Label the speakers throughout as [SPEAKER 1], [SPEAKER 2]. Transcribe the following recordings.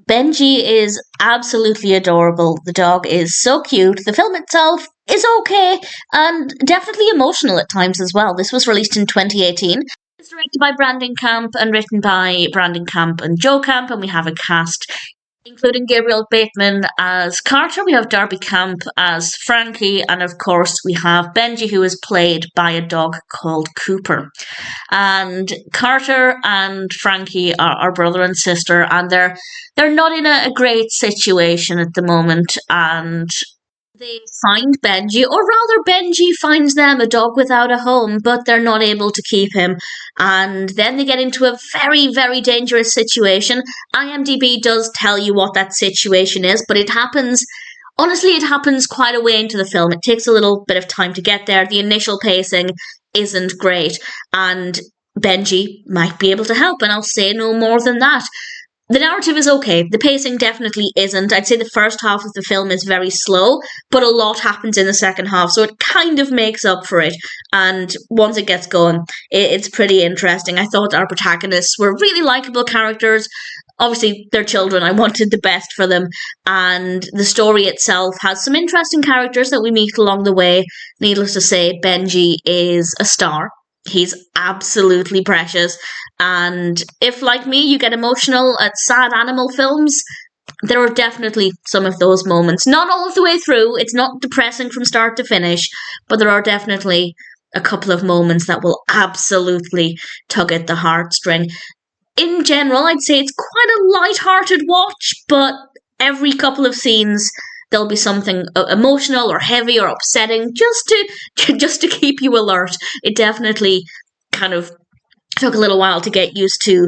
[SPEAKER 1] Benji is absolutely adorable. The dog is so cute. The film itself is okay and definitely emotional at times as well. This was released in 2018. It's directed by Brandon Camp and written by Brandon Camp and Joe Camp, and we have a cast including Gabriel Bateman as Carter. We have Darby Camp as Frankie, and of course we have Benji, who is played by a dog called Cooper. And Carter and Frankie are brother and sister, and they're not in a great situation at the moment, and they find Benji, or rather Benji finds them, a dog without a home, but they're not able to keep him. And then they get into a very, very dangerous situation. IMDb does tell you what that situation is, but it happens quite a way into the film. It takes a little bit of time to get there. The initial pacing isn't great, and Benji might be able to help, and I'll say no more than that. The narrative is okay. The pacing definitely isn't. I'd say the first half of the film is very slow, but a lot happens in the second half, so it kind of makes up for it. And once it gets going, it's pretty interesting. I thought our protagonists were really likable characters. Obviously, they're children. I wanted the best for them. And the story itself has some interesting characters that we meet along the way. Needless to say, Benji is a star. He's absolutely precious. And if, like me, you get emotional at sad animal films, there are definitely some of those moments. Not all of the way through. It's not depressing from start to finish, but there are definitely a couple of moments that will absolutely tug at the heartstring. In general, I'd say it's quite a light-hearted watch, but every couple of scenes there'll be something emotional or heavy or upsetting just to keep you alert. It definitely kind of took a little while to get used to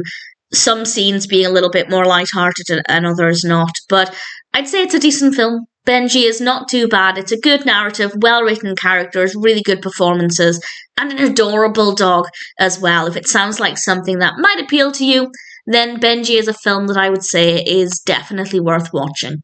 [SPEAKER 1] some scenes being a little bit more lighthearted and others not. But I'd say it's a decent film. Benji is not too bad. It's a good narrative, well-written characters, really good performances, and an adorable dog as well. If it sounds like something that might appeal to you, then Benji is a film that I would say is definitely worth watching.